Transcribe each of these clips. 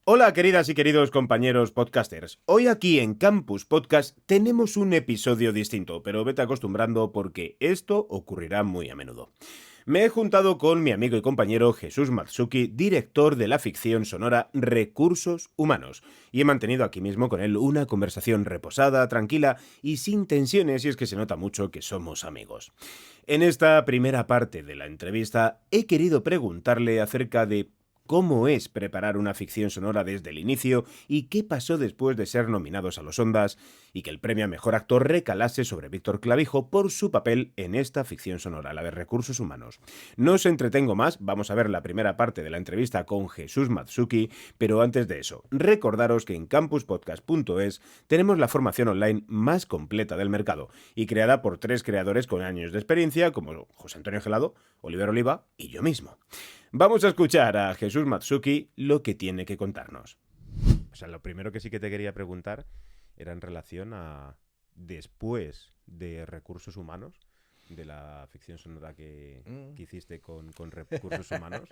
Hola queridas y queridos compañeros podcasters. Hoy aquí en Campus Podcast tenemos un episodio distinto, pero vete acostumbrando porque esto ocurrirá muy a menudo. Me he juntado con mi amigo y compañero Jesús Matsuki, director de la ficción sonora Recursos Humanos, y he mantenido aquí mismo con él una conversación reposada, tranquila y sin tensiones, y es que se nota mucho que somos amigos. En esta primera parte de la entrevista he querido preguntarle acerca de cómo es preparar una ficción sonora desde el inicio y qué pasó después de ser nominados a los Ondas y que el premio a Mejor Actor recalase sobre Víctor Clavijo por su papel en esta ficción sonora, la de Recursos Humanos. No os entretengo más, vamos a ver la primera parte de la entrevista con Jesús Matsuki, pero antes de eso, recordaros que en campuspodcast.es tenemos la formación online más completa del mercado y creada por 3 creadores con años de experiencia como José Antonio Gelado, Oliver Oliva y yo mismo. Vamos a escuchar a Jesús Matsuki lo que tiene que contarnos. O sea, lo primero que sí que te quería preguntar era en relación a después de Recursos Humanos, de la ficción sonora que hiciste con Recursos Humanos,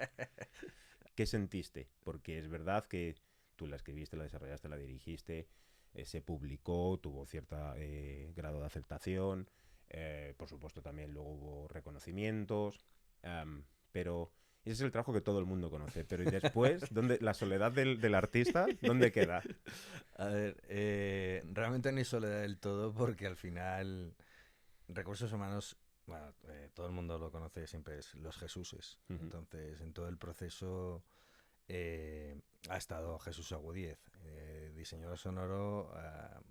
¿qué sentiste? Porque es verdad que tú la escribiste, la desarrollaste, la dirigiste, se publicó, tuvo cierto grado de aceptación, por supuesto también luego hubo reconocimientos, pero ese es el trabajo que todo el mundo conoce. Pero ¿y después? ¿Dónde, la soledad del artista, dónde queda? A ver, realmente no hay soledad del todo porque al final Recursos Humanos, bueno, todo el mundo lo conoce, siempre es los Jesuses. Uh-huh. Entonces, en todo el proceso ha estado Jesús Agudíez, diseñador sonoro,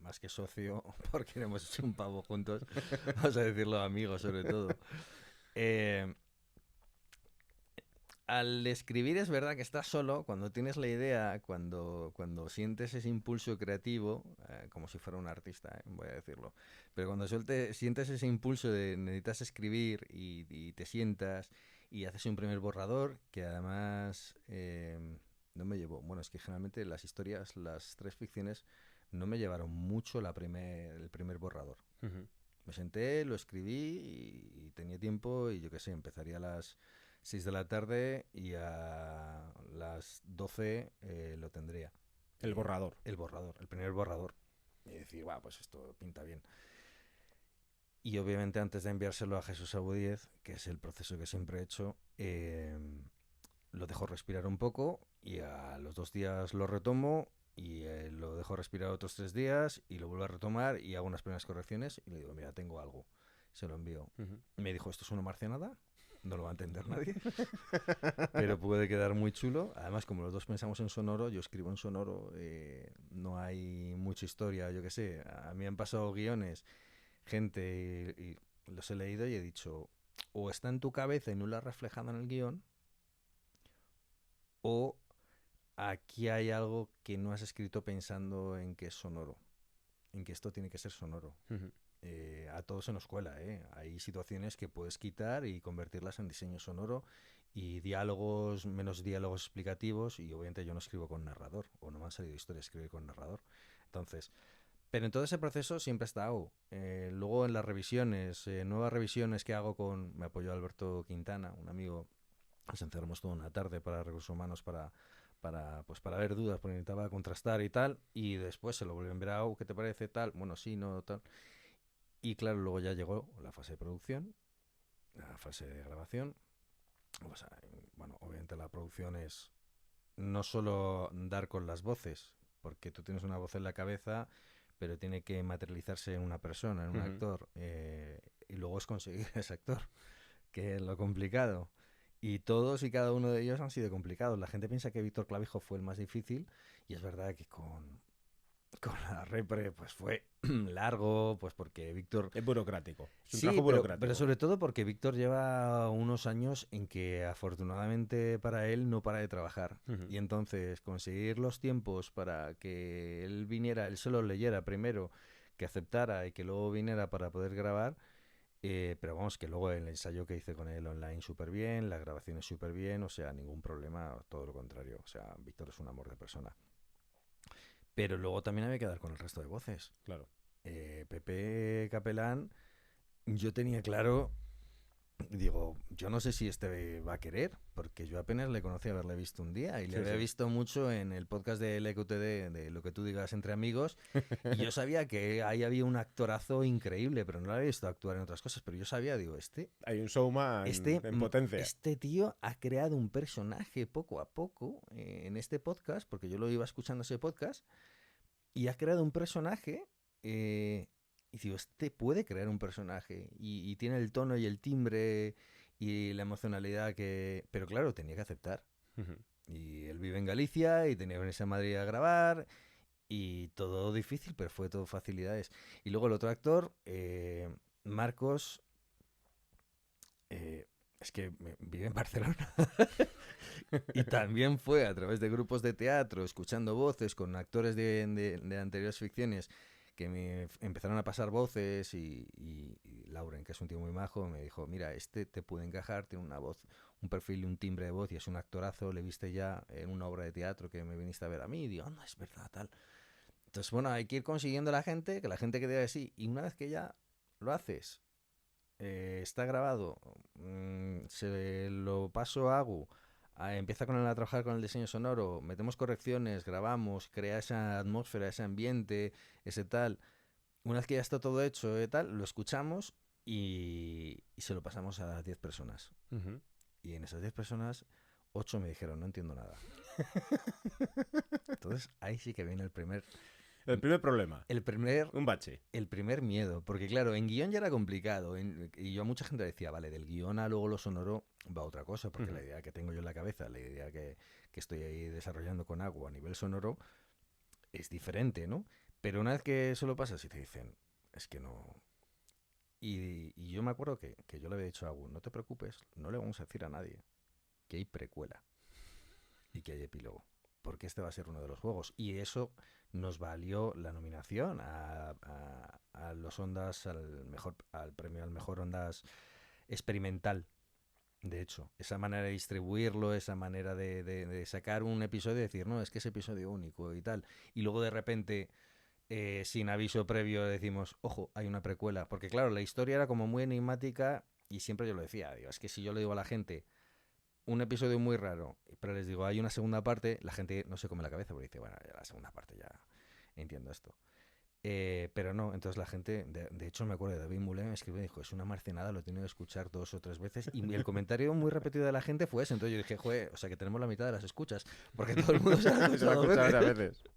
más que socio, porque hemos hecho un pavo juntos, vamos a decirlo amigos sobre todo. Eh, Al escribir es verdad que estás solo, cuando tienes la idea, cuando sientes ese impulso creativo, como si fuera un artista, voy a decirlo, pero cuando sientes ese impulso de necesitas escribir y te sientas y haces un primer borrador, que además no me llevó, bueno, es que generalmente las historias, las 3 ficciones, no me llevaron mucho el primer borrador. Uh-huh. Me senté, lo escribí y tenía tiempo y yo qué sé, empezaría a las 6 de la tarde y a las 12 lo tendría. El borrador. El borrador, el primer borrador. Y decir, va, pues esto pinta bien. Y obviamente antes de enviárselo a Jesús Abudíez, que es el proceso que siempre he hecho, lo dejo respirar un poco y a los 2 días lo retomo y lo dejo respirar otros 3 días y lo vuelvo a retomar y hago unas primeras correcciones y le digo, mira, tengo algo. Se lo envío. Uh-huh. Me dijo, ¿esto es una marcianada? No lo va a entender nadie, pero puede quedar muy chulo. Además, como los dos pensamos en sonoro, yo escribo en sonoro, no hay mucha historia, yo qué sé. A mí han pasado guiones, gente, y los he leído y he dicho, o está en tu cabeza y no lo has reflejado en el guión, o aquí hay algo que no has escrito pensando en que es sonoro, en que esto tiene que ser sonoro. Uh-huh. A todos se nos cuela, ¿eh? Hay situaciones que puedes quitar y convertirlas en diseño sonoro y diálogos, menos diálogos explicativos, y obviamente yo no escribo con narrador, o no me han salido historias escribir con narrador. Entonces, pero en todo ese proceso siempre he estado. Luego en las revisiones, nuevas revisiones que hago con, me apoyó Alberto Quintana, un amigo, nos encerramos toda una tarde para recursos humanos pues para ver dudas, porque necesitaba contrastar y tal, y después se lo volvió a enviar a ¿qué te parece? Tal, bueno, sí, no, tal. Y claro, luego ya llegó la fase de producción, la fase de grabación. O sea, bueno, obviamente la producción es no solo dar con las voces, porque tú tienes una voz en la cabeza, pero tiene que materializarse en una persona, en un Uh-huh. actor, y luego es conseguir ese actor, que es lo complicado. Y todos y cada uno de ellos han sido complicados. La gente piensa que Víctor Clavijo fue el más difícil, y es verdad que con la repre pues fue largo, pues porque Víctor. Es burocrático. Es un Sí, trabajo pero burocrático. sobre todo porque Víctor lleva unos años en que afortunadamente para él no para de trabajar. Uh-huh. Y entonces conseguir los tiempos para que él viniera, él solo leyera primero, que aceptara y que luego viniera para poder grabar. Pero vamos, que luego el ensayo que hice con él online súper bien, las grabaciones súper bien, o sea, ningún problema, todo lo contrario. O sea, Víctor es un amor de persona. Pero luego también había que dar con el resto de voces. Claro. Pepe Capelán, yo tenía claro. Digo, yo no sé si este va a querer, porque yo apenas le conocí haberle visto un día y le Sí, había sí. visto mucho en el podcast de LQTD, de Lo que tú digas entre amigos, y yo sabía que ahí había un actorazo increíble, pero no lo había visto actuar en otras cosas, pero yo sabía, digo, Hay un showman en potencia. este tío ha creado un personaje poco a poco en este podcast, porque yo lo iba escuchando ese podcast, y ha creado un personaje. Y digo, este puede crear un personaje. Y tiene el tono y el timbre y la emocionalidad que. Pero claro, tenía que aceptar. Ujú. Y él vive en Galicia y tenía que venirse a Madrid a grabar. Y todo difícil, pero fue todo facilidades. Y luego el otro actor, Marcos. Es que vive en Barcelona. Y también fue a través de grupos de teatro, escuchando voces con actores de anteriores ficciones que me empezaron a pasar voces y Lauren, que es un tío muy majo, me dijo, mira, este te puede encajar, tiene una voz, un perfil y un timbre de voz y es un actorazo, le viste ya en una obra de teatro que me viniste a ver a mí y digo, no, es verdad, tal. Entonces, bueno, hay que ir consiguiendo a la gente, que la gente que diga que sí, y una vez que ya lo haces, está grabado, se lo paso a Agu, empieza con él a trabajar con el diseño sonoro, metemos correcciones, grabamos, crea esa atmósfera, ese ambiente, ese tal. Una vez que ya está todo hecho, tal, lo escuchamos y se lo pasamos a 10 personas. Ujú. Y en esas 10 personas, 8 me dijeron, no entiendo nada. Entonces ahí sí que viene El primer problema, el primer un bache. el primer miedo, porque claro, en guión ya era complicado, y yo a mucha gente decía, vale, del guión a luego lo sonoro va otra cosa, porque Ujú. la idea que tengo yo en la cabeza, la idea que estoy ahí desarrollando con Agua a nivel sonoro, es diferente, ¿no? Pero una vez que eso lo pasas y te dicen, es que no... Y yo me acuerdo que yo le había dicho a Agua, no te preocupes, no le vamos a decir a nadie que hay precuela y que hay epílogo, porque este va a ser uno de los juegos. Y eso nos valió la nominación a los Ondas, al premio al mejor Ondas experimental. De hecho, esa manera de distribuirlo, esa manera de sacar un episodio y decir, no, es que es episodio único y tal. Y luego de repente, sin aviso previo, decimos, ojo, hay una precuela. Porque claro, la historia era como muy enigmática y siempre yo lo decía, digo, es que si yo le digo a la gente, un episodio muy raro, pero les digo, hay una segunda parte, la gente no se come la cabeza porque dice, bueno, ya la segunda parte ya entiendo esto. Pero no, entonces la gente, de hecho me acuerdo de David Mullen, me escribió y dijo, es una marcenada, lo he tenido que escuchar 2 o 3 veces. Y el comentario muy repetido de la gente fue ese. Entonces yo dije, joder, o sea que tenemos la mitad de las escuchas, porque todo el mundo se lo ha Se lo he escuchado dos escuchado varias veces. veces.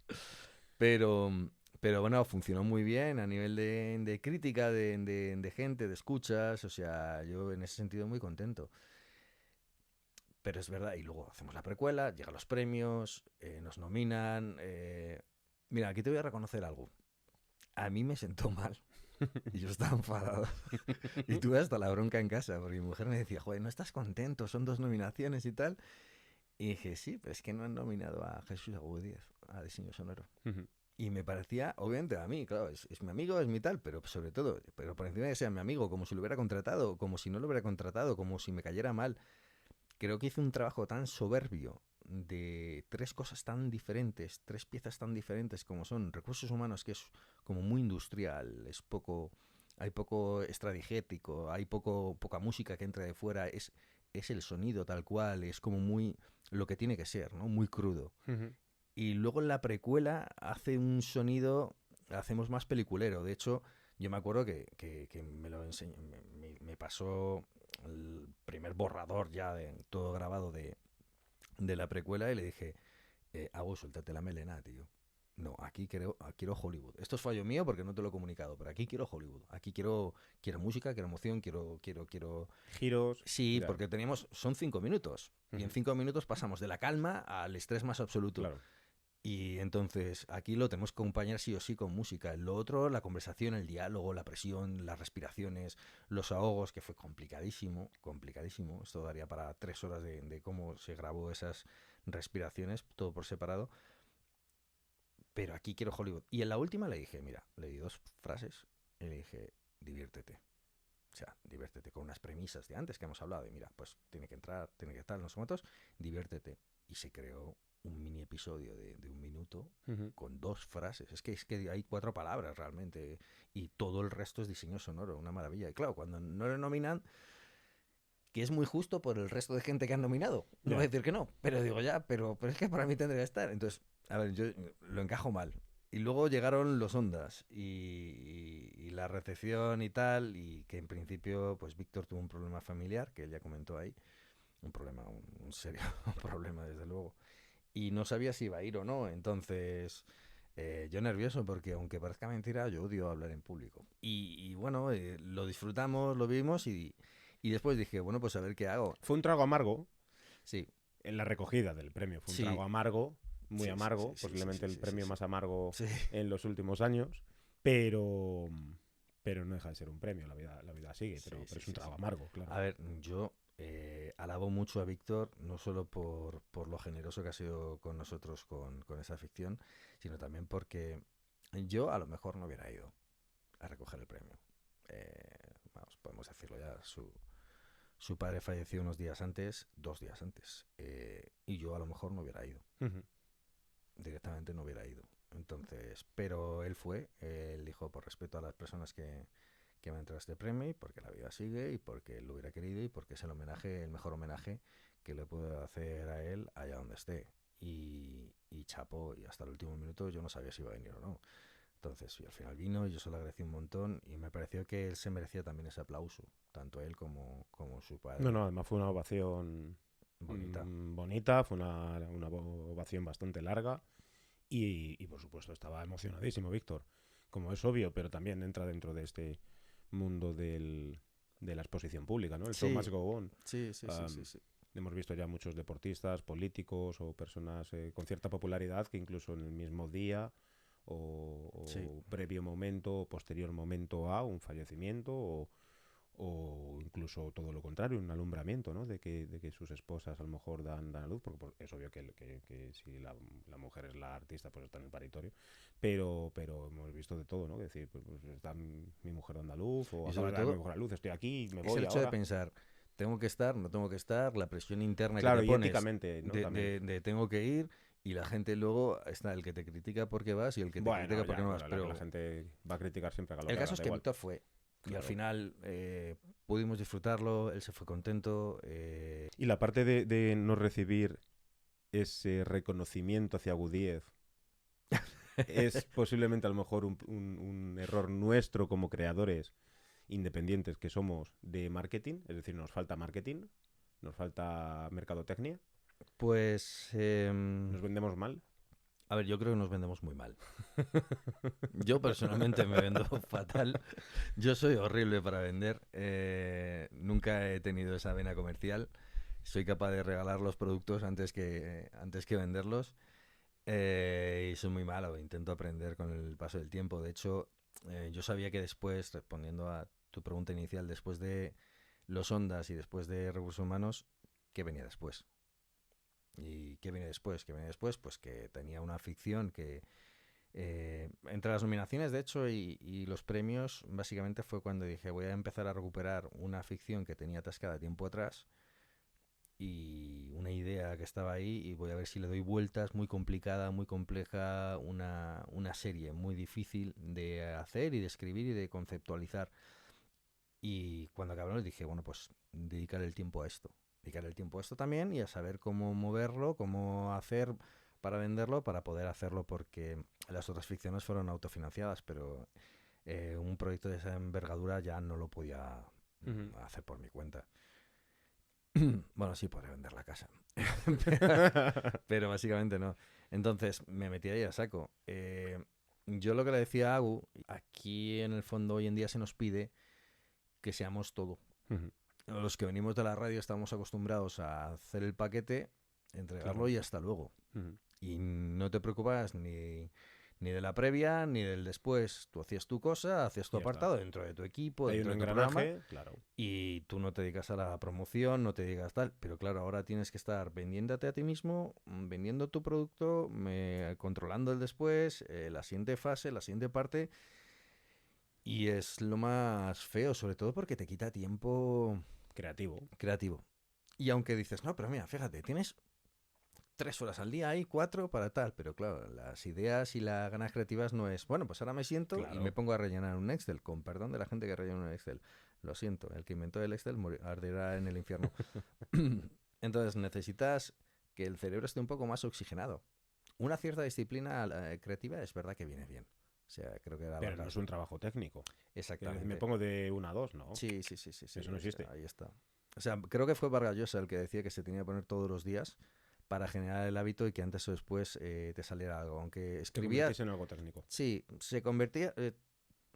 Pero, pero bueno, funcionó muy bien a nivel de crítica, de gente, de escuchas. O sea, yo en ese sentido muy contento. Pero es verdad, y luego hacemos la precuela, llegan los premios, nos nominan. Mira, aquí te voy a reconocer algo. A mí me sentó mal. Y yo estaba enfadado. Y tuve hasta la bronca en casa, porque mi mujer me decía, joder, ¿no estás contento? Son 2 nominaciones y tal. Y dije, sí, pero es que no han nominado a Jesús Agudíez a diseño sonoro. Ujú. Y me parecía, obviamente, a mí, claro, es mi amigo, es mi tal, pero sobre todo, pero por encima de que sea mi amigo, como si lo hubiera contratado, como si no lo hubiera contratado, como si me cayera mal. Creo que hice un trabajo tan soberbio de 3 cosas tan diferentes, 3 piezas tan diferentes como son recursos humanos, que es como muy industrial, es poco, hay poco estradigético, hay poca música que entra de fuera, es el sonido tal cual, es como muy lo que tiene que ser, ¿no? Muy crudo. Ujú. Y luego en la precuela hace un sonido, hacemos más peliculero. De hecho, yo me acuerdo que me lo enseñó, me pasó el primer borrador ya de todo grabado de la precuela y le dije, Hago, suéltate la melena, tío. No, aquí quiero Hollywood. Esto es fallo mío porque no te lo he comunicado, pero aquí quiero Hollywood. Aquí quiero música, quiero emoción, quiero... Giros. Sí, Ya. porque son 5 minutos. Y en Ujú. 5 minutos pasamos de la calma al estrés más absoluto. Claro. Y entonces aquí lo tenemos que acompañar sí o sí con música. Lo otro, la conversación, el diálogo, la presión, las respiraciones, los ahogos, que fue complicadísimo, complicadísimo. Esto daría para 3 horas de cómo se grabó esas respiraciones, todo por separado. Pero aquí quiero Hollywood. Y en la última le dije, mira, le di 2 frases y le dije, diviértete. O sea, diviértete con unas premisas de antes que hemos hablado. De mira, pues tiene que entrar, tiene que estar, no sé cuántos, diviértete. Y se creó un mini episodio de 1 minuto Ujú. con 2 frases. Es que hay 4 palabras realmente. Y todo el resto es diseño sonoro, una maravilla. Y claro, cuando no le nominan, que es muy justo por el resto de gente que han nominado. No Ya. voy a decir que no, pero digo ya, pero es que para mí tendría que estar. Entonces, a ver, yo lo encajo mal. Y luego llegaron los Ondas y la recepción y tal, y que en principio, pues Víctor tuvo un problema familiar, que él ya comentó ahí, un problema, un serio problema desde luego, y no sabía si iba a ir o no, entonces yo nervioso porque aunque parezca mentira, yo odio hablar en público. Y bueno, lo disfrutamos, lo vimos y después dije, bueno, pues a ver qué hago. Fue un trago amargo Sí, en la recogida del premio. Fue un sí, trago amargo, muy sí, amargo, sí, posiblemente el premio sí. más amargo Sí. en los últimos años, pero no deja de ser un premio, la vida sigue, pero es un trago amargo, claro. A ver, yo alabo mucho a Víctor, no solo por lo generoso que ha sido con nosotros con esa ficción, sino también porque yo a lo mejor no hubiera ido a recoger el premio. Vamos, podemos decirlo ya, su padre falleció unos días antes, 2 días antes, y yo a lo mejor no hubiera ido, Ujú. directamente no hubiera ido. Entonces, pero él fue, él dijo por respeto a las personas que me han traído este premio, y porque la vida sigue, y porque él lo hubiera querido, y porque es el homenaje, el mejor homenaje que le puedo hacer a él allá donde esté. Y chapó, y hasta el último minuto yo no sabía si iba a venir o no. Entonces, y al final vino, y yo se lo agradecí un montón, y me pareció que él se merecía también ese aplauso, tanto él como su padre. No, además fue una ovación Bonita. bonita, fue una ovación bastante larga y por supuesto estaba emocionadísimo Víctor, como es obvio, pero también entra dentro de este mundo de la exposición pública, ¿no? El show Sí, must go on. sí. Hemos visto ya muchos deportistas, políticos o personas con cierta popularidad que incluso en el mismo día Sí. o previo momento o posterior momento a un fallecimiento o incluso todo lo contrario, un alumbramiento, ¿no? De que sus esposas a lo mejor dan a luz, porque es obvio que si la mujer es la artista, pues está en el paritorio, pero hemos visto de todo, ¿no? Es decir, pues está mi mujer dando a luz, o Y acaba sobre de dar mi todo, mujer a luz, estoy aquí, me es voy el hecho de ahora. pensar, tengo que estar, no tengo que estar, la presión interna Claro, que te y pones éticamente, ¿no? También. de tengo que ir, y la gente luego está el que te critica porque vas y el que te Bueno, critica porque ya, no vas. bueno, Pero la gente va a criticar siempre, haga lo el que caso haga, es da que igual. Víctor fue. Y al Claro. final pudimos disfrutarlo, él se fue contento. Y la parte de no recibir ese reconocimiento hacia Gudiev es posiblemente a lo mejor un error nuestro como creadores independientes que somos de marketing, es decir, nos falta marketing, nos falta mercadotecnia, Pues, nos vendemos mal. a ver, yo creo que nos vendemos muy mal. Yo personalmente me vendo fatal. Yo soy horrible para vender. Nunca he tenido esa vena comercial. Soy capaz de regalar los productos antes que venderlos. Y soy muy malo. Intento aprender con el paso del tiempo. De hecho, yo sabía que después, respondiendo a tu pregunta inicial, después de los Ondas y después de Recursos Humanos, ¿qué venía después? ¿Y qué viene después? ¿Qué viene después? Pues que tenía una ficción que entre las nominaciones, de hecho, y los premios, básicamente fue cuando dije voy a empezar a recuperar una ficción que tenía atascada tiempo atrás y una idea que estaba ahí, y voy a ver si le doy vueltas, muy complicada, muy compleja, una serie muy difícil de hacer y de escribir y de conceptualizar. Y cuando acabaron dije, bueno, pues dedicar el tiempo a esto. Dedicar el tiempo a esto también y a saber cómo moverlo, cómo hacer para venderlo, para poder hacerlo, porque las otras ficciones fueron autofinanciadas, pero un proyecto de esa envergadura ya no lo podía Ujú. hacer por mi cuenta. Bueno, sí, podría vender la casa, pero básicamente no. Entonces me metí ahí a saco. Yo lo que le decía a Agu, aquí en el fondo hoy en día se nos pide que seamos todo. Ujú. Los que venimos de la radio estamos acostumbrados a hacer el paquete, entregarlo Claro. y hasta luego. Ujú. Y no te preocupas ni de la previa ni del después. Tú hacías tu cosa, hacías tu Y ya está. apartado dentro de tu equipo, Hay un dentro de tu programa, engranaje, claro. y tú no te dedicas a la promoción, no te dedicas tal. Pero claro, ahora tienes que estar vendiéndote a ti mismo, vendiendo tu producto, controlando el después, la siguiente fase, la siguiente parte. Y es lo más feo, sobre todo porque te quita tiempo Creativo. creativo. Y aunque dices, no, pero mira, fíjate, tienes 3 horas al día, hay 4 para tal, pero claro, las ideas y las ganas creativas no es, bueno, pues ahora me siento y Claro. me pongo a rellenar un Excel, con perdón de la gente que rellena un Excel. Lo siento, el que inventó el Excel arderá en el infierno. Entonces necesitas que el cerebro esté un poco más oxigenado. Una cierta disciplina creativa es verdad que viene bien. O sea, creo que a Pero larga... no es un trabajo técnico. Me Exactamente. pongo de 1 a 2, ¿no? Sí, sí, sí, sí, sí. Eso no O sea, existe. ahí está. O sea, creo que fue Vargas Llosa el que decía que se tenía que poner todos los días para generar el hábito y que antes o después te saliera algo. Aunque Te escribía, convertís en algo técnico. sí, se convertía,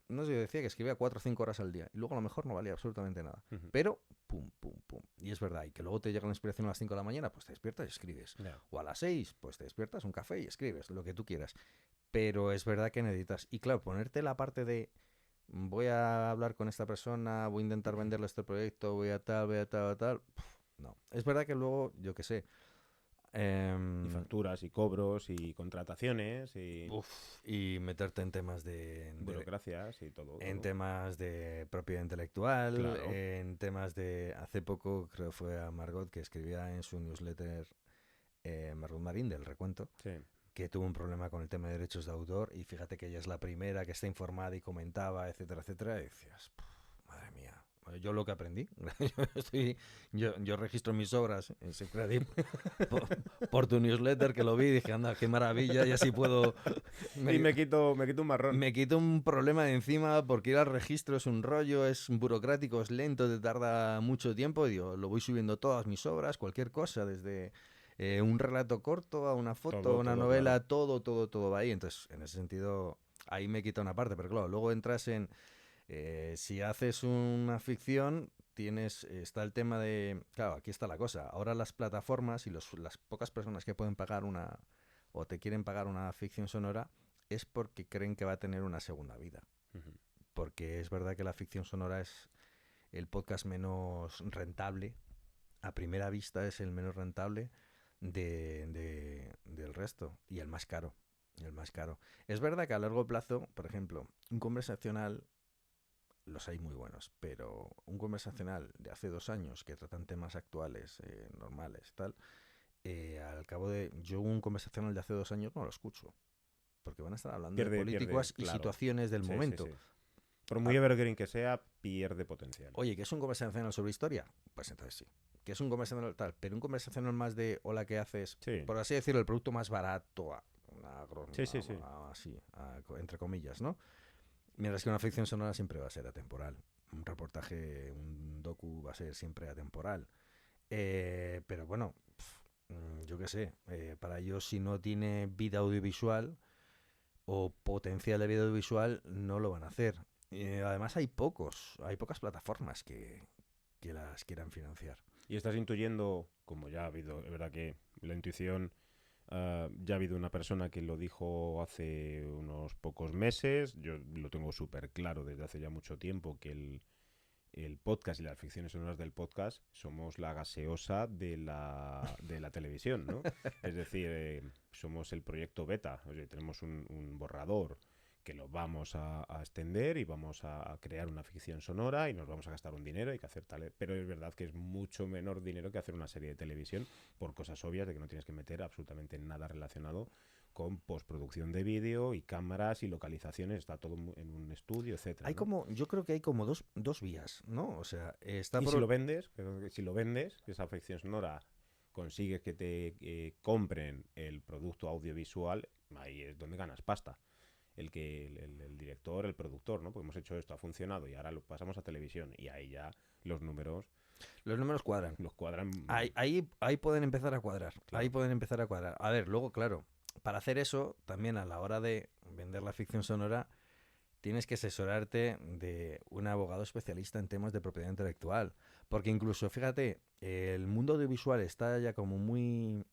no sé, yo decía que escribía 4 o 5 horas al día y luego a lo mejor no valía absolutamente nada. Ujú. Pero, pum, pum, pum. Y es verdad, y que luego te llega la inspiración a las 5 de la mañana, pues te despiertas y escribes. Ya. O a las 6, pues te despiertas un café y escribes, lo que tú quieras. Pero es verdad que necesitas, y claro, ponerte la parte de voy a hablar con esta persona, voy a intentar venderle este proyecto, voy a tal, tal. No. Es verdad que luego, yo qué sé. Y em, facturas, y cobros, y contrataciones, y y meterte en temas de burocracias, y todo, en todo. temas de propiedad intelectual, Claro. en temas de... Hace poco creo que fue a Margot que escribía en su newsletter, Margot Marín, del recuento, Sí. que tuvo un problema con el tema de derechos de autor y fíjate que ella es la primera que está informada y comentaba, etcétera, etcétera, y decías, madre mía, yo lo que aprendí, yo registro mis obras en Secretive por, por tu newsletter que lo vi y dije, anda, qué maravilla, y así puedo... Y me quito un marrón. Me quito un problema de encima porque ir al registro es un rollo, es burocrático, es lento, te tarda mucho tiempo. Y digo, lo voy subiendo todas mis obras, cualquier cosa, desde un relato corto a una foto, a Todo, una todo, novela, claro. todo va ahí. Entonces, en ese sentido, ahí me quita una parte. Pero claro, luego entras en, si haces una ficción, está el tema de, claro, aquí está la cosa. Ahora las plataformas y las pocas personas que pueden pagar una, o te quieren pagar una ficción sonora, es porque creen que va a tener una segunda vida. Ujú. Porque es verdad que la ficción sonora es el podcast menos rentable. A primera vista es el menos rentable del resto. Y el más caro. El más caro. Es verdad que a largo plazo, por ejemplo, un conversacional, los hay muy buenos, pero un conversacional de hace 2 años que tratan temas actuales, normales, tal, al cabo de... Yo un conversacional de hace 2 años no lo escucho, porque van a estar hablando de Pierde, políticas y claro. situaciones del Sí, sí, momento. sí. Por muy Ah, evergreen que sea, pierde potencial. oye, ¿que es un conversacional sobre historia? Pues entonces sí. ¿Que es un conversacional tal? Pero un conversacional más de hola, ¿qué haces? Sí, Por así decirlo, el producto más barato, sí, sí, sí. así, entre comillas, ¿no? Mientras que una ficción sonora siempre va a ser atemporal. Un reportaje, un docu va a ser siempre atemporal. Pero bueno, yo qué sé, para ellos si no tiene vida audiovisual o potencial de vida audiovisual, no lo van a hacer. Además hay pocas plataformas que las quieran financiar. Y estás intuyendo, como ya ha habido, es verdad que la intuición, ya ha habido una persona que lo dijo hace unos pocos meses, yo lo tengo súper claro desde hace ya mucho tiempo, que el podcast y las ficciones sonoras del podcast somos la gaseosa de la televisión, ¿no? Es decir, somos el proyecto beta, o sea, tenemos un borrador que lo vamos a extender y vamos a crear una ficción sonora y nos vamos a gastar un dinero y que hacer tal, pero es verdad que es mucho menor dinero que hacer una serie de televisión por cosas obvias de que no tienes que meter absolutamente nada relacionado con postproducción de vídeo y cámaras y localizaciones, está todo en un estudio, etcétera, Hay ¿no? como, yo creo que hay como dos vías, ¿no? O sea, está Y por... si lo vendes, esa ficción sonora, consigues que te compren el producto audiovisual, ahí es donde ganas pasta. El director, el productor, ¿no? Porque hemos hecho esto, ha funcionado y ahora lo pasamos a televisión y ahí ya los números Los números cuadran. los cuadran, Ahí pueden empezar a cuadrar. Ahí claro. pueden empezar a cuadrar. A ver, luego, claro, para hacer eso, también a la hora de vender la ficción sonora, tienes que asesorarte de un abogado especialista en temas de propiedad intelectual. Porque incluso, fíjate, el mundo audiovisual está ya como muy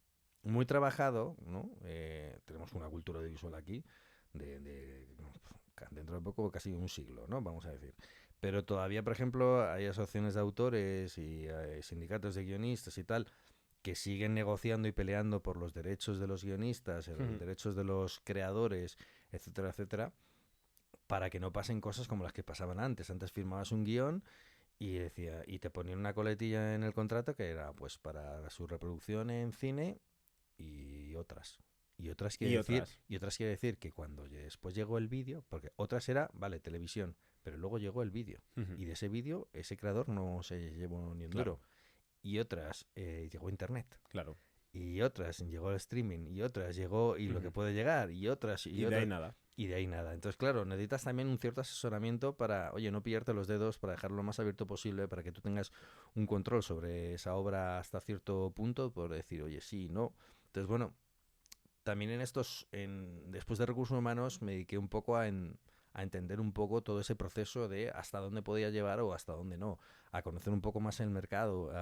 trabajado, ¿no? Tenemos una cultura audiovisual aquí dentro de poco casi un siglo, ¿no? Vamos a decir. Pero todavía, por ejemplo, hay asociaciones de autores y sindicatos de guionistas y tal que siguen negociando y peleando por los derechos de los guionistas, los derechos de los creadores, etcétera, etcétera, para que no pasen cosas como las que pasaban antes. Antes firmabas un guión y te ponían una coletilla en el contrato que era pues para su reproducción en cine y otras. Y otras quiere decir que cuando después llegó el vídeo, porque otras era, vale, televisión, pero luego llegó el vídeo. Y de ese vídeo, ese creador no se llevó ni un duro. Y otras llegó Internet. Claro. Y otras llegó el streaming. Y otras llegó y lo que puede llegar. Y otras y de otras. ahí nada. Y de ahí nada. Entonces, claro, necesitas también un cierto asesoramiento para, oye, no pillarte los dedos, para dejarlo lo más abierto posible, para que tú tengas un control sobre esa obra hasta cierto punto, por decir, oye, sí, no. Entonces, bueno, también después de recursos humanos me dediqué un poco a entender un poco todo ese proceso de hasta dónde podía llevar o hasta dónde no, a conocer un poco más el mercado.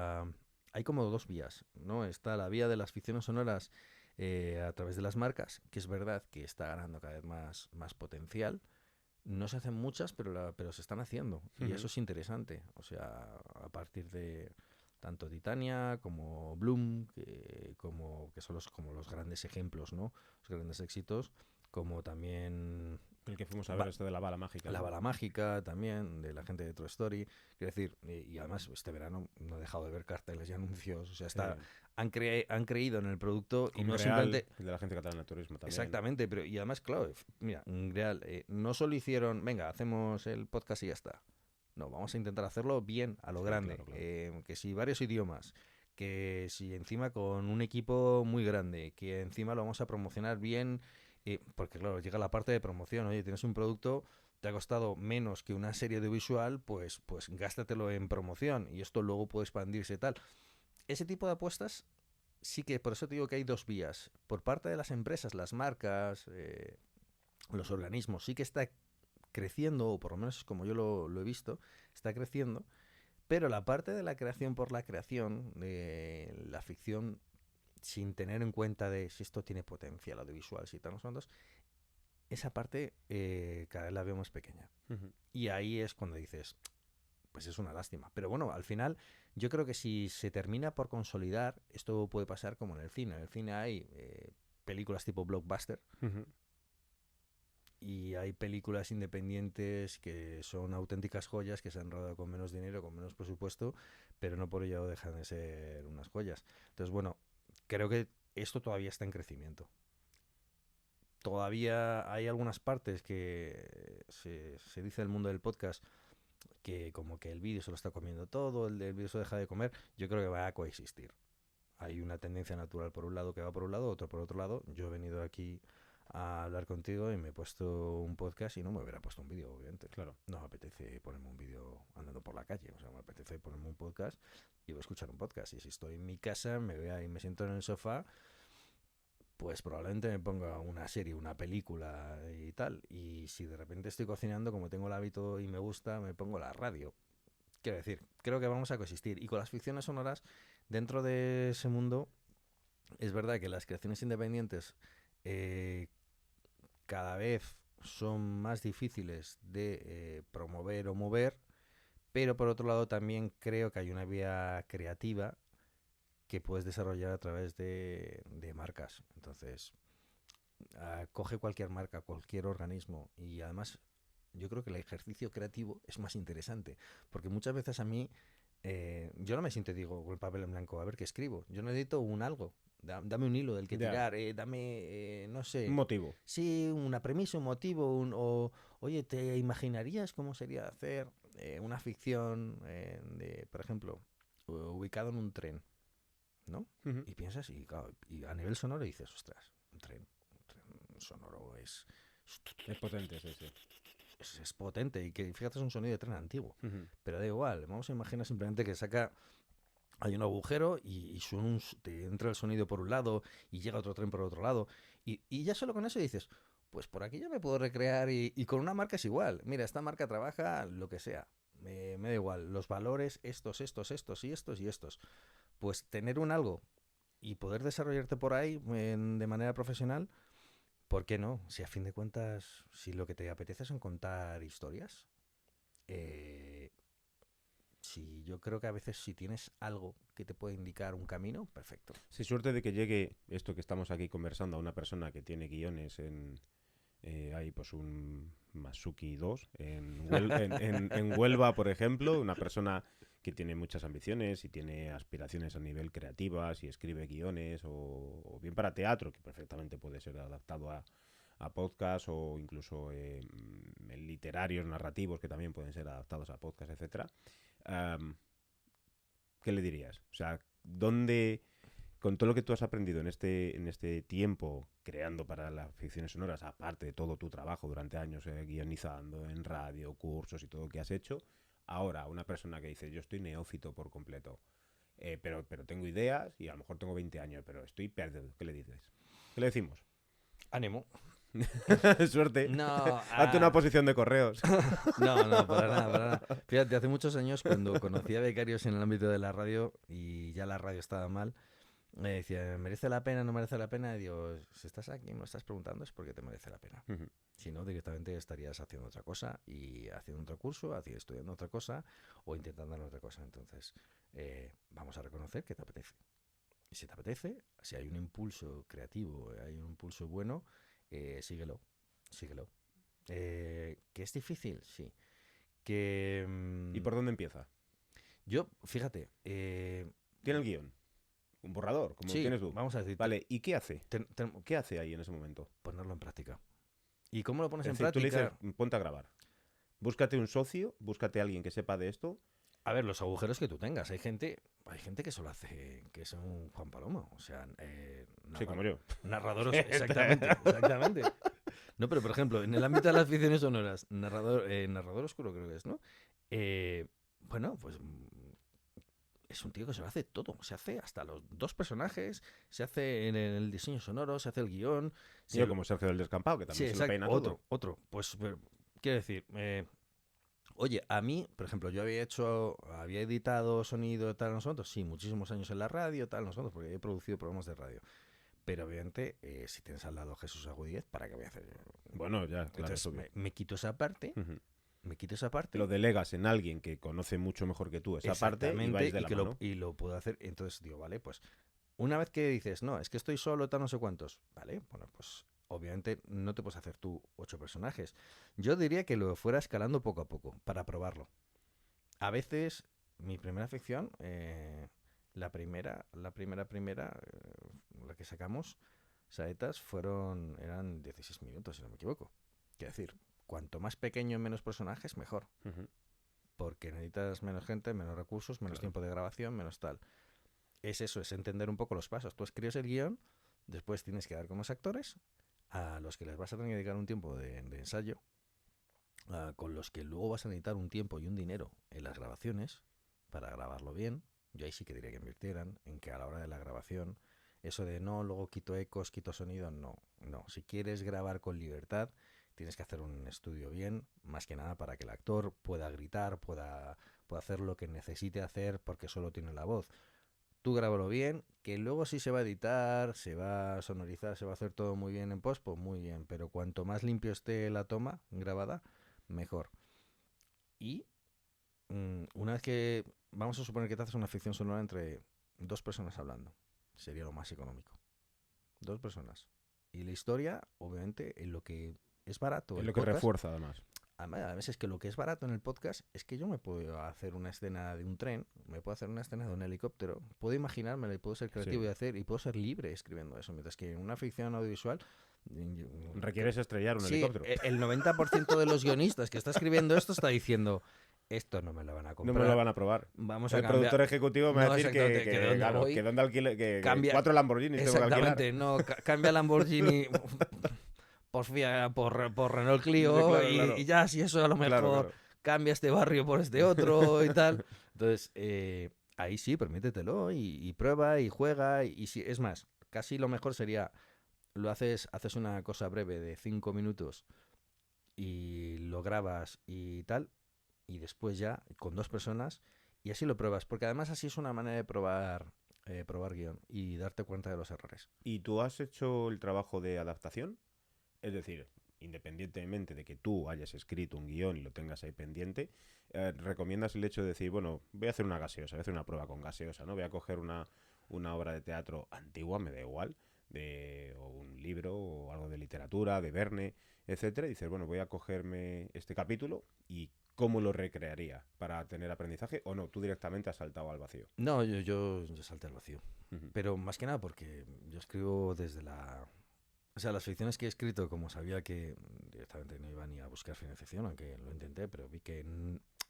Hay como dos vías, ¿no? Está la vía de las ficciones sonoras a través de las marcas, que es verdad que está ganando cada vez más potencial. No se hacen muchas, pero se están haciendo. Y eso es interesante. O sea, a partir de tanto Titania como Bloom, que son como los grandes ejemplos, ¿no? Los grandes éxitos, como también El que fuimos a ver esto de la bala mágica. La bala mágica también, de la gente de True Story. Quiero decir, y además este verano no he dejado de ver carteles y anuncios. O sea, han creído en el producto Con y no Real, simplemente... el de la gente catalana de turismo también. Exactamente, pero y además, claro, mira, Real, no solo hicieron, venga, hacemos el podcast y ya está. No, vamos a intentar hacerlo bien, a lo grande. Claro. Que si varios idiomas, que si encima con un equipo muy grande, que encima lo vamos a promocionar bien, porque claro, llega la parte de promoción. Oye, tienes un producto, te ha costado menos que una serie audiovisual, pues gástatelo en promoción y esto luego puede expandirse y tal. Ese tipo de apuestas sí que, por eso te digo que hay dos vías. Por parte de las empresas, las marcas, los organismos, sí que está creciendo, o por lo menos como yo lo he visto, está creciendo, pero la parte de la creación por la creación, de la ficción, sin tener en cuenta de si esto tiene potencial audiovisual, si tal, no son dos, esa parte cada vez la veo más pequeña. Y ahí es cuando dices, pues es una lástima. Pero bueno, al final yo creo que si se termina por consolidar, esto puede pasar como en el cine. En el cine hay películas tipo blockbuster, y hay películas independientes que son auténticas joyas, que se han rodado con menos dinero, con menos presupuesto, pero no por ello dejan de ser unas joyas. Entonces, bueno, creo que esto todavía está en crecimiento. Todavía hay algunas partes que se dice el mundo del podcast que como que el vídeo se lo está comiendo todo, el vídeo se deja de comer. Yo creo que va a coexistir. Hay una tendencia natural por un lado que va por un lado, otro por otro lado. Yo he venido aquí a hablar contigo y me he puesto un podcast y no me hubiera puesto un vídeo, obviamente. Claro. No me apetece ponerme un vídeo andando por la calle. O sea, me apetece ponerme un podcast y voy a escuchar un podcast. Y si estoy en mi casa, me veo ahí, me siento en el sofá, pues probablemente me ponga una serie, una película y tal. Y si de repente estoy cocinando, como tengo el hábito y me gusta, me pongo la radio. Quiero decir, creo que vamos a coexistir. Y con las ficciones sonoras, dentro de ese mundo, es verdad que las creaciones independientes cada vez son más difíciles de promover o mover, pero por otro lado también creo que hay una vía creativa que puedes desarrollar a través de marcas. Entonces, coge cualquier marca, cualquier organismo, y además yo creo que el ejercicio creativo es más interesante, porque muchas veces a mí yo no me siento y digo con el papel en blanco, a ver qué escribo. Yo necesito un algo. Dame un hilo del que tirar, dame, no sé. Un motivo. Sí, una premisa, un motivo, oye, ¿te imaginarías cómo sería hacer una ficción por ejemplo, ubicado en un tren, ¿no? Y piensas, y a nivel sonoro dices, ostras, un tren sonoro es potente, sí. Es potente, y que fíjate, es un sonido de tren antiguo, pero da igual. Vamos a imaginar simplemente que hay un agujero y te entra el sonido por un lado y llega otro tren por otro lado, y ya solo con eso dices, pues por aquí ya me puedo recrear, y con una marca es igual. Mira, esta marca trabaja lo que sea, me da igual, los valores estos y estos. Pues tener un algo y poder desarrollarte por ahí de manera profesional, ¿por qué no? Si a fin de cuentas, si lo que te apetece son contar historias, si yo creo que a veces si tienes algo que te puede indicar un camino, perfecto. Sí, suerte de que llegue esto que estamos aquí conversando a una persona que tiene guiones Hay pues un Masuki 2 en Huelva, por ejemplo, una persona que tiene muchas ambiciones y tiene aspiraciones a nivel creativas y escribe guiones o bien para teatro, que perfectamente puede ser adaptado a podcast o incluso literarios, narrativos que también pueden ser adaptados a podcast, etcétera. ¿Qué le dirías? O sea, ¿dónde, con todo lo que tú has aprendido en este tiempo creando para las ficciones sonoras, aparte de todo tu trabajo durante años guionizando en radio, cursos y todo lo que has hecho, ahora una persona que dice, yo estoy neófito por completo, pero tengo ideas y a lo mejor tengo 20 años, pero estoy perdido, ¿qué le dices? ¿Qué le decimos? Ánimo. Suerte. No, Hazte una posición de correos. no, para nada, para nada. Fíjate, hace muchos años cuando conocía becarios en el ámbito de la radio y ya la radio estaba mal, me decían, ¿merece la pena, no merece la pena? Y digo, si estás aquí y me lo estás preguntando es porque te merece la pena. Ujú. Si no, directamente estarías haciendo otra cosa y haciendo otro curso, estudiando otra cosa o intentando otra cosa. Entonces, vamos a reconocer que te apetece. Y si te apetece, si hay un impulso creativo, hay un impulso bueno, síguelo, síguelo. ¿Que es difícil? Sí. Que ¿Y por dónde empieza? yo, fíjate, ¿Tiene el guión? ¿Un borrador, como sí, tienes tú? vamos a decir, Vale, ¿y qué hace? ¿Qué hace ahí en ese momento? ponerlo en práctica. ¿Y cómo lo pones Es en decir, tú le práctica? dices, ponte a grabar. Búscate un socio, búscate a alguien que sepa de esto. A ver, los agujeros que tú tengas. Hay gente que solo hace, que es un Juan Palomo. O sea, Sí, como yo. narrador, exactamente, exactamente. No, pero por ejemplo, en el ámbito de las ficciones sonoras, narrador oscuro creo que es, ¿no? Bueno, pues es un tío que se lo hace todo. Se hace hasta los dos personajes, se hace en el diseño sonoro, se hace el guión. Yo como Sergio del Descampado, que Sí, también se lo exacto. peina Otro, todo. otro. Pues, quiero decir, oye, a mí, por ejemplo, yo había editado sonido tal nosotros, sí, muchísimos años en la radio, tal nosotros, porque he producido programas de radio. Pero obviamente, si tienes al lado a Jesús Agudíez, ¿para qué voy a hacer? Bueno, ya, claro. Entonces, Es obvio. me quito esa parte, Ujú. me quito esa parte. Lo delegas en alguien que conoce mucho mejor que tú esa parte y Exactamente, vais de la mano. y lo puedo hacer. Entonces digo, vale, pues una vez que dices, no, es que estoy solo, tal, no sé cuántos, vale, bueno, pues obviamente no te puedes hacer tú 8 personajes. Yo diría que lo fuera escalando poco a poco para probarlo. A veces, mi primera ficción, la que sacamos, Saetas, eran 16 minutos, si no me equivoco. Quiero decir, cuanto más pequeño y menos personajes, mejor. Ujú. Porque necesitas menos gente, menos recursos, menos Claro. tiempo de grabación, menos tal. Es eso, es entender un poco los pasos. Tú escribes el guión, después tienes que dar con los actores, a los que les vas a tener que dedicar un tiempo de ensayo, con los que luego vas a necesitar un tiempo y un dinero en las grabaciones para grabarlo bien. Yo ahí sí que diría que invirtieran en que a la hora de la grabación, eso de no, luego quito ecos, quito sonido, no. Si quieres grabar con libertad, tienes que hacer un estudio bien, más que nada para que el actor pueda gritar, pueda hacer lo que necesite hacer porque solo tiene la voz. Tú grábalo bien, que luego sí se va a editar, se va a sonorizar, se va a hacer todo muy bien en post, pues muy bien, pero cuanto más limpio esté la toma grabada, mejor. Y una vez que vamos a suponer que te haces una ficción sonora entre dos personas hablando, sería lo más económico. Dos personas. Y la historia, obviamente, en lo que es barato. Es El lo que podcast, refuerza, además. además es que lo que es barato en el podcast es que yo me puedo hacer una escena de un tren, me puedo hacer una escena de un helicóptero, puedo imaginármela y puedo ser creativo Sí. y puedo ser libre escribiendo eso, mientras que en una ficción audiovisual Requieres estrellar un sí, helicóptero. el 90% de los guionistas que está escribiendo esto está diciendo, esto no me lo van a No comprar. me lo van a probar. Vamos a El cambiar. productor ejecutivo me va No, a decir exactamente, que de dónde claro, voy. que dónde alquile, que Cambia- 4 Lamborghinis tengo que alquilar. Exactamente, no, cambia Lamborghini por Renault Clio Sí, claro, y, claro. y ya, si eso a lo mejor Claro. cambia este barrio por este otro y tal. Entonces, ahí sí, permítetelo y prueba y juega. Y si, es más, casi lo mejor sería, haces una cosa breve de 5 minutos y lo grabas y tal, y después ya con dos personas y así lo pruebas, porque además así es una manera de probar guión y darte cuenta de los errores. ¿Y tú has hecho el trabajo de adaptación? Es decir, independientemente de que tú hayas escrito un guión y lo tengas ahí pendiente, ¿recomiendas el hecho de decir, bueno, voy a hacer una gaseosa, voy a hacer una prueba con gaseosa, ¿no? Voy a coger una obra de teatro antigua, me da igual, o un libro o algo de literatura, de Verne, etcétera, y dices, bueno, voy a cogerme este capítulo y cómo lo recrearía para tener aprendizaje, o no, tú directamente has saltado al vacío. No, yo salté al vacío. Ujú. Pero más que nada porque yo escribo desde la... O sea, las ficciones que he escrito, como sabía que directamente no iba ni a buscar financiación, aunque lo intenté, pero vi que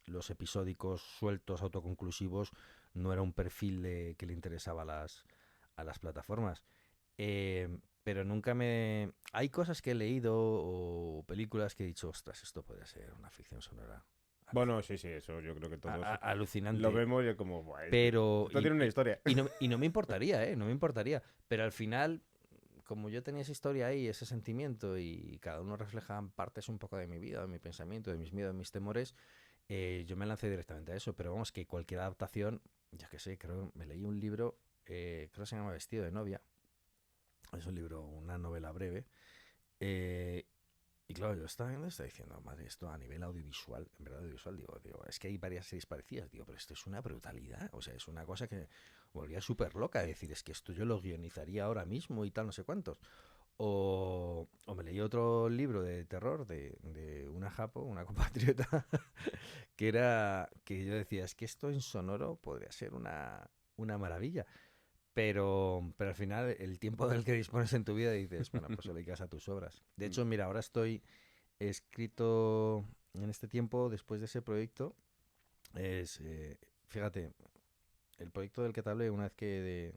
los episódicos sueltos, autoconclusivos, no era un perfil que le interesaba a las plataformas. Pero nunca me... Hay cosas que he leído o películas que he dicho, ostras, esto podría ser una ficción sonora. Bueno, sí, sí, eso yo creo que todos Alucinante. lo vemos y es como, "Buah, Pero... esto tiene una historia". Y no me importaría, ¿eh? No me importaría. Pero al final, como yo tenía esa historia ahí, ese sentimiento, y cada uno refleja partes un poco de mi vida, de mi pensamiento, de mis miedos, de mis temores, yo me lancé directamente a eso. Pero vamos, que cualquier adaptación, ya que sé, creo, me leí un libro, creo que se llama Vestido de novia. Es un libro, una novela breve. eh, y claro, yo estaba diciendo, madre, esto a nivel audiovisual, en verdad audiovisual, digo, es que hay varias series parecidas, digo, pero esto es una brutalidad, o sea, es una cosa que volvía súper loca, decir, es que esto yo lo guionizaría ahora mismo y tal, no sé cuántos. O me leí otro libro de terror de una japo, una compatriota, que yo decía, es que esto en sonoro podría ser una maravilla. Pero al final, el tiempo del que dispones en tu vida dices, bueno, pues lo dedicas a tus obras. De hecho, mira, ahora estoy escrito en este tiempo, después de ese proyecto, fíjate, el proyecto del que te hablé una vez que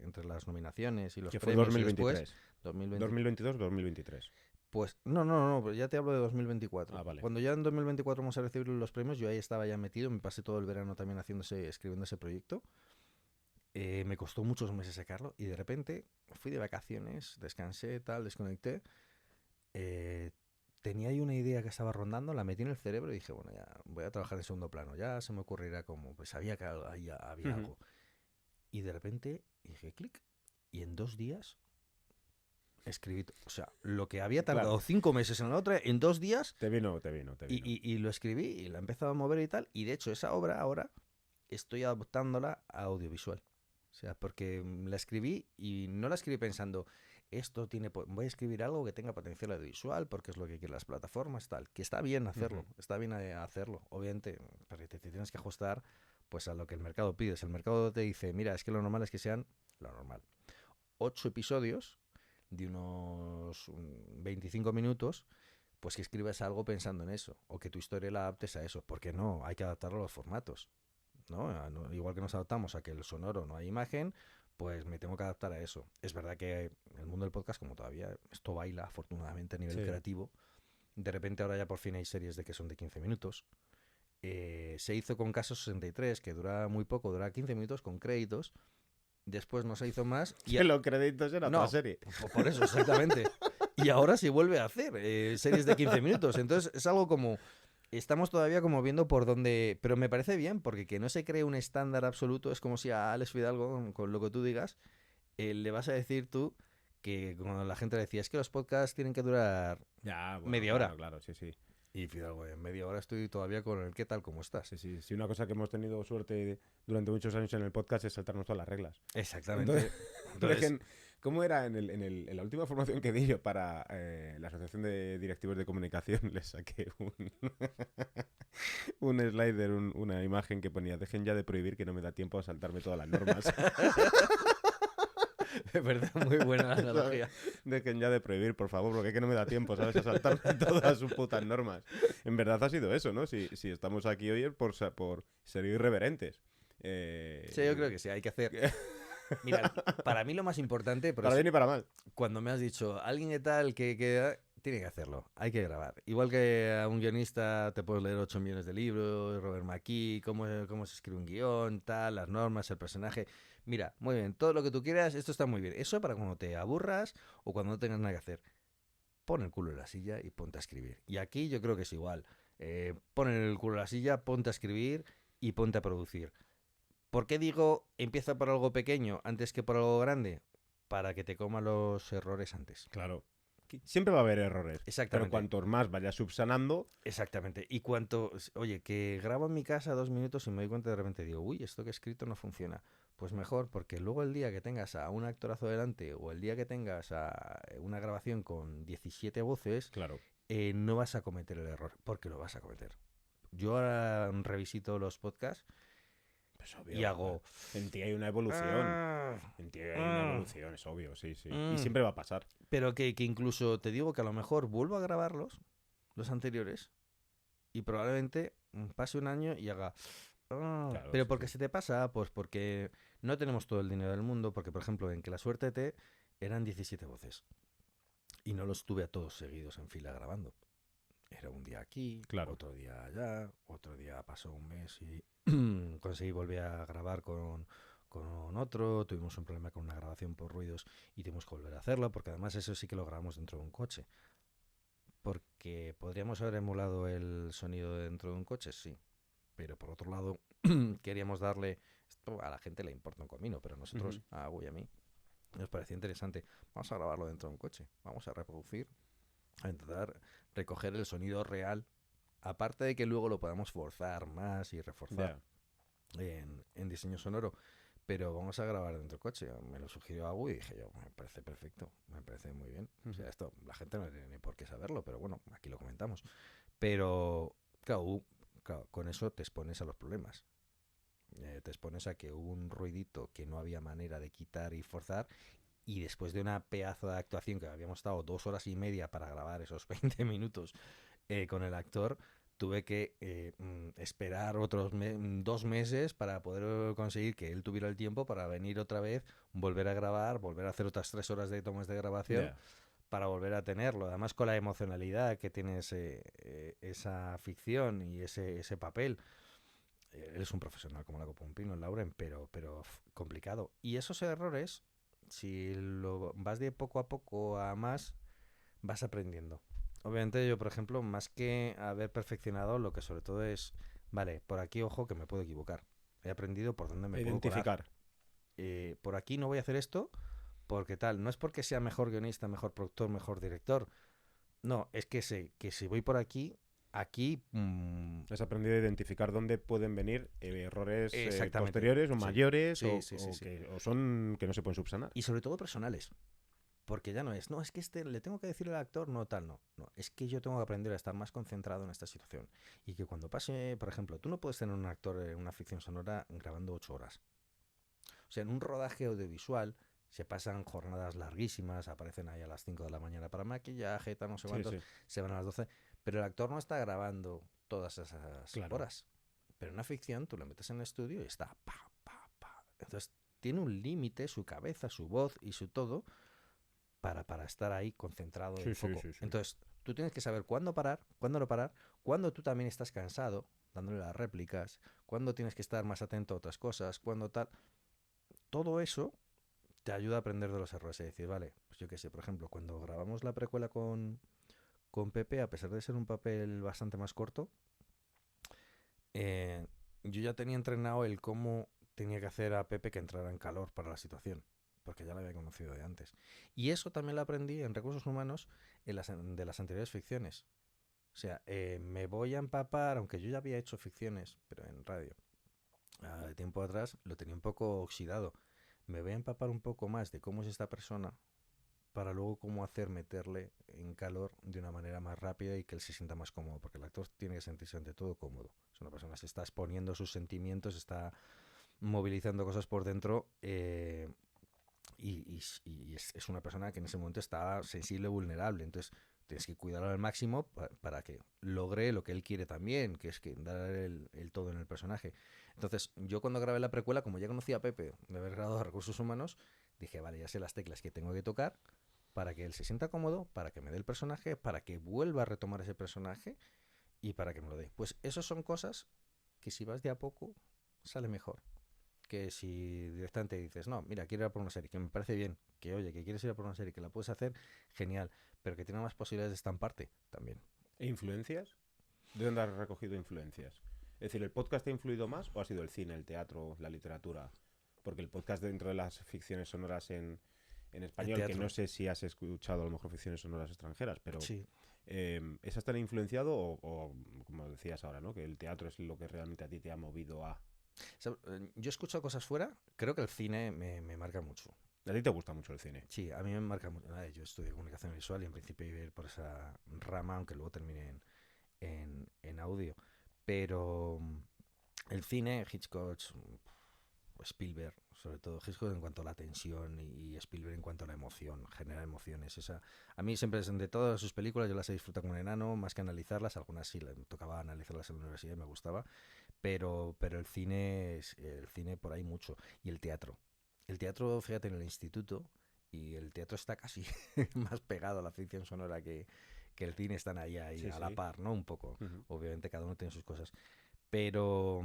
entre las nominaciones y los Que fue premios y 2023. después, 2020, 2022-2023. pues no, pues ya te hablo de 2024. Ah, vale. Cuando ya en 2024 vamos a recibir los premios, yo ahí estaba ya metido, me pasé todo el verano también escribiendo ese proyecto. Me costó muchos meses sacarlo y de repente fui de vacaciones, descansé, tal, desconecté. eh, Tenía ahí una idea que estaba rondando, la metí en el cerebro y dije, bueno, ya voy a trabajar en segundo plano, ya se me ocurrirá como, pues sabía que ahí había Ujú. algo. Y de repente dije clic y en 2 días escribí, o sea, lo que había tardado Claro, 5 meses en la otra, en 2 días, te vino. y lo escribí y la he empezado a mover y tal. Y de hecho esa obra ahora estoy adaptándola a audiovisual. O sea, porque la escribí y no la escribí pensando, esto tiene, voy a escribir algo que tenga potencial audiovisual porque es lo que quieren las plataformas, tal. Que está bien hacerlo, Ujú. está bien hacerlo, obviamente, pero te tienes que ajustar pues a lo que el mercado pide. Si el mercado te dice, mira, es que lo normal es que sean, lo normal, 8 episodios de unos 25 minutos, pues que escribas algo pensando en eso, o que tu historia la adaptes a eso, porque no, hay que adaptarlo a los formatos. ¿No? Igual que nos adaptamos a que el sonoro no hay imagen, pues me tengo que adaptar a eso. Es verdad que en el mundo del podcast, como todavía esto baila afortunadamente a nivel Sí. creativo, de repente ahora ya por fin hay series de que son de 15 minutos. Se hizo con Caso 63, que dura muy poco, dura 15 minutos con créditos. Después no se hizo más. Que los créditos era otra No, serie. por eso, exactamente. Y ahora se vuelve a hacer series de 15 minutos. Entonces es algo como... Estamos todavía como viendo por dónde... Pero me parece bien, porque que no se cree un estándar absoluto es como si a Alex Fidalgo, con lo que tú digas, le vas a decir tú que cuando la gente le decía, es que los podcasts tienen que durar Ya, bueno, media claro, hora. claro, sí, sí. Y Fidalgo, en media hora estoy todavía con el ¿qué tal? ¿Cómo estás? Sí, sí, sí. Una cosa que hemos tenido suerte durante muchos años en el podcast es saltarnos todas las reglas. Exactamente. Entonces, Entonces, ¿cómo era en la última formación que di yo para la Asociación de Directivos de Comunicación? Les saqué un slider, una imagen que ponía, dejen ya de prohibir que no me da tiempo a saltarme todas las normas. de verdad, muy buena la analogía. Dejen ya de prohibir, por favor, porque es que no me da tiempo, ¿sabes? A saltarme todas sus putas normas. En verdad ha sido eso, ¿no? Si estamos aquí hoy es por ser irreverentes. Sí, yo creo que sí, hay que hacer... Mira, para mí lo más importante, Para bien y para mal. cuando me has dicho alguien que tal que tiene que hacerlo, hay que grabar. Igual que a un guionista te puedes leer 8 millones de libros, Robert McKee, cómo se escribe un guión, tal, las normas, el personaje. Mira, muy bien, todo lo que tú quieras, esto está muy bien. Eso para cuando te aburras o cuando no tengas nada que hacer. Pon el culo en la silla y ponte a escribir. Y aquí yo creo que es igual. Pon el culo en la silla, ponte a escribir y ponte a producir. ¿Por qué digo empieza por algo pequeño antes que por algo grande? Para que te coma los errores antes. Claro. Siempre va a haber errores. Pero Exactamente. cuantos más vayas subsanando. Exactamente. Y cuanto, oye, que grabo en mi casa 2 minutos y me doy cuenta de repente digo, uy, esto que he escrito no funciona. Pues mejor, porque luego el día que tengas a un actorazo delante o el día que tengas a una grabación con 17 voces, Claro. no vas a cometer el error, porque lo vas a cometer. Yo ahora revisito los podcasts Pues y obvio. hago... En ti hay una evolución. "Ah, En ti hay una ah, evolución, es obvio, sí, sí. Y mm". siempre va a pasar. Pero que incluso te digo que a lo mejor vuelvo a grabarlos, los anteriores, y probablemente pase un año y haga... "Ah". Claro, Pero sí, porque sí. se te pasa, pues porque no tenemos todo el dinero del mundo, porque por ejemplo en Que la suerte te eran 17 voces y no los tuve a todos seguidos en fila grabando. Era un día aquí, Claro. otro día allá, otro día pasó un mes y conseguí volver a grabar con otro, tuvimos un problema con una grabación por ruidos y tuvimos que volver a hacerlo, porque además eso sí que lo grabamos dentro de un coche. Porque podríamos haber emulado el sonido dentro de un coche, sí. Pero por otro lado, queríamos darle... Esto a la gente le importa un comino, pero a nosotros, Ujú. a Agu y a mí, nos parecía interesante. Vamos a grabarlo dentro de un coche. Vamos a reproducir, a intentar recoger el sonido real. Aparte de que luego lo podamos forzar más y reforzar Ya. en diseño sonoro. Pero vamos a grabar dentro del coche. Me lo sugirió Agu y dije yo, me parece perfecto, me parece muy bien. O sea, Ujú. esto la gente no tiene ni por qué saberlo, pero bueno, aquí lo comentamos. Pero, claro, claro, con eso te expones a los problemas. Te expones a que hubo un ruidito que no había manera de quitar y forzar y después de una pedazo de actuación que habíamos estado 2 horas y media para grabar esos 20 minutos con el actor, tuve que esperar otros 2 meses para poder conseguir que él tuviera el tiempo para venir otra vez, volver a grabar, volver a hacer otras 3 horas de tomas de grabación Ya. para volver a tenerlo. Además con la emocionalidad que tiene esa ficción y ese papel. Él es un profesional como la copa un pino, Lauren, pero complicado. Y esos errores, si lo vas de poco a poco a más, vas aprendiendo. Obviamente yo, por ejemplo, más que haber perfeccionado, lo que sobre todo es, vale, por aquí, ojo, que me puedo equivocar. He aprendido por dónde me puedo colar. Identificar. Por aquí no voy a hacer esto, porque tal. No es porque sea mejor guionista, mejor productor, mejor director. No, es que sé que si voy por aquí, aquí... Has aprendido a identificar dónde pueden venir errores exactamente. posteriores o Sí, mayores sí, sí, sí, sí. o son que no se pueden subsanar. Y sobre todo personales. Porque ya no es, no, es que le tengo que decir al actor, no tal, no. No, es que yo tengo que aprender a estar más concentrado en esta situación. Y que cuando pase, por ejemplo, tú no puedes tener un actor en una ficción sonora grabando 8 horas. O sea, en un rodaje audiovisual se pasan jornadas larguísimas, aparecen ahí a las 5 de la mañana para maquillaje, tal, no sé Sí, cuántos, sí. se van a las 12. Pero el actor no está grabando todas esas Claro. horas. Pero en una ficción tú lo metes en el estudio y está pa, pa, pa. Entonces tiene un límite, su cabeza, su voz y su todo para estar ahí concentrado Sí, en sí, foco. sí, sí. Entonces, tú tienes que saber cuándo parar, cuándo no parar, cuándo tú también estás cansado, dándole las réplicas, cuándo tienes que estar más atento a otras cosas, cuándo tal. Todo eso te ayuda a aprender de los errores y decir, vale, pues yo qué sé, por ejemplo, cuando grabamos la precuela con Pepe, a pesar de ser un papel bastante más corto, yo ya tenía entrenado el cómo tenía que hacer a Pepe que entrara en calor para la situación, porque ya lo había conocido de antes. Y eso también lo aprendí en recursos humanos de las anteriores ficciones. O sea, me voy a empapar, aunque yo ya había hecho ficciones, pero en radio, de tiempo atrás lo tenía un poco oxidado. Me voy a empapar un poco más de cómo es esta persona para luego cómo hacer meterle en calor de una manera más rápida y que él se sienta más cómodo, porque el actor tiene que sentirse ante todo cómodo. Es una persona que se está exponiendo sus sentimientos, está movilizando cosas por dentro y es una persona que en ese momento está sensible, vulnerable. Entonces tienes que cuidarlo al máximo para que logre lo que él quiere también, que es que dar el todo en el personaje. Entonces yo cuando grabé la precuela, como ya conocía a Pepe de haber grabado recursos humanos, dije, vale, ya sé las teclas que tengo que tocar para que él se sienta cómodo, para que me dé el personaje, para que vuelva a retomar ese personaje y para que me lo dé. Pues esas son cosas que si vas de a poco sale mejor. Que si directamente dices, no, mira, quiero ir a por una serie, que me parece bien, que oye, que quieres ir a por una serie, que la puedes hacer, genial, pero que tiene más posibilidades de estamparte también. ¿E influencias? ¿De dónde has recogido influencias? Es decir, ¿el podcast te ha influido más o ha sido el cine, el teatro, la literatura? Porque el podcast dentro de las ficciones sonoras en El español, que no teatro, sé si has escuchado a lo mejor ficciones sonoras extranjeras, pero sí. ¿esas te han influenciado o, como decías ahora, ¿no? Que el teatro es lo que realmente a ti te ha movido a... Yo escucho cosas fuera, creo que el cine me marca mucho. A ti te gusta mucho el cine. Sí, a mí me marca mucho. Yo estudié comunicación visual y en principio iba a ir por esa rama, aunque luego termine en audio. Pero el cine, Hitchcock, Spielberg, sobre todo Hitchcock en cuanto a la tensión y Spielberg en cuanto a la emoción, genera emociones. A mí siempre, de todas sus películas, yo las he disfrutado como un enano, más que analizarlas. Algunas sí, me tocaba analizarlas en la universidad y me gustaba. Pero el cine por ahí mucho. Y el teatro. El teatro, fíjate, en el instituto, y el teatro está casi más pegado a la ficción sonora que el cine, están ahí Sí, a la sí. par, ¿no? Un poco. Ujú. Obviamente cada uno tiene sus cosas. Pero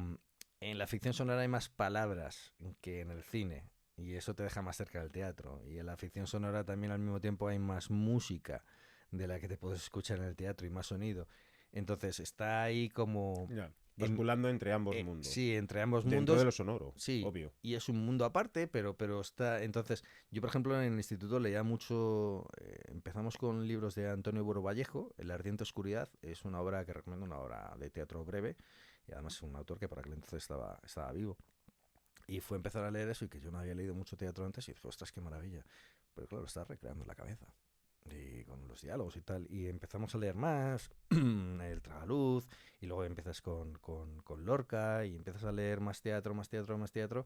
en la ficción sonora hay más palabras que en el cine. Y eso te deja más cerca del teatro. Y en la ficción sonora también al mismo tiempo hay más música de la que te puedes escuchar en el teatro y más sonido. Entonces está ahí como... Ya, basculando entre ambos Eh, mundos. sí, entre ambos Dentro mundos. de lo sonoro, Sí, obvio. y es un mundo aparte, pero está... Entonces, yo por ejemplo en el instituto leía mucho... empezamos con libros de Antonio Buero Vallejo. El ardiente oscuridad es una obra que recomiendo, una obra de teatro breve. Y además es un autor que por aquel entonces estaba vivo. Y fue empezar a leer eso, y que yo no había leído mucho teatro antes, y dije, ostras, qué maravilla. Pero claro, estás recreando en la cabeza. Y con los diálogos y tal. Y empezamos a leer más, el Tragaluz, y luego empiezas con Lorca, y empiezas a leer más teatro, más teatro, más teatro.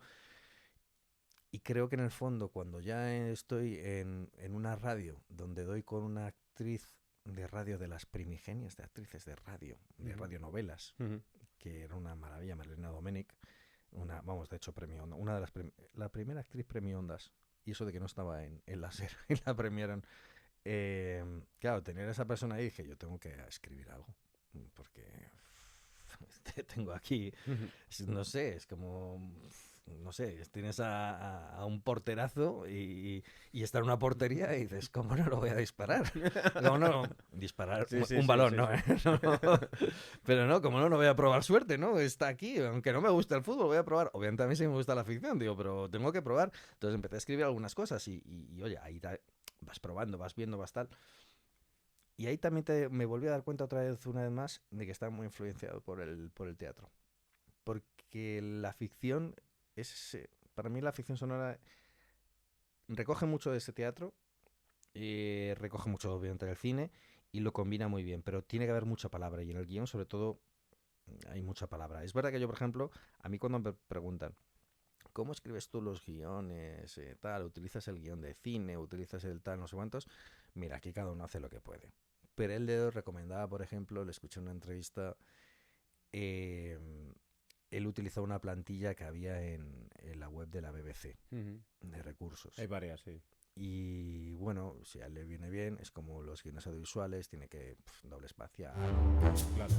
Y creo que en el fondo, cuando ya estoy en una radio donde doy con una actriz de radio de las primigenias de actrices de radionovelas, que era una maravilla, Marlene Domènech, de hecho, premio Onda, la primera actriz premio Ondas, y eso de que no estaba en la SER, y la premiaron. Claro, tener a esa persona ahí, dije, yo tengo que escribir algo, porque tengo aquí, no sé, es como, no sé, tienes a un porterazo y está en una portería y dices, ¿cómo no lo voy a disparar? No, disparar un balón, sí, ¿no? sí. No. Pero no, ¿cómo no voy a probar suerte, no? Está aquí, aunque no me gusta el fútbol, voy a probar. Obviamente a mí sí me gusta la ficción, digo, pero tengo que probar. Entonces empecé a escribir algunas cosas y oye, ahí vas probando, vas viendo, vas tal. Y ahí también me volví a dar cuenta una vez más, de que está muy influenciado por el teatro. Porque la ficción para mí la ficción sonora recoge mucho de ese teatro, recoge mucho obviamente del cine y lo combina muy bien, pero tiene que haber mucha palabra, y en el guión sobre todo hay mucha palabra. Es verdad que yo, por ejemplo, a mí cuando me preguntan, ¿cómo escribes tú los guiones? Tal, ¿utilizas el guión de cine? ¿Utilizas el tal, no sé cuántos? Mira, aquí cada uno hace lo que puede. Pero él recomendaba, por ejemplo, le escuché en una entrevista, él utilizó una plantilla que había en la web de la BBC, de recursos. Hay varias, sí. Y bueno, si a él le viene bien, es como los guiones audiovisuales, tiene que doble espacial. Claro.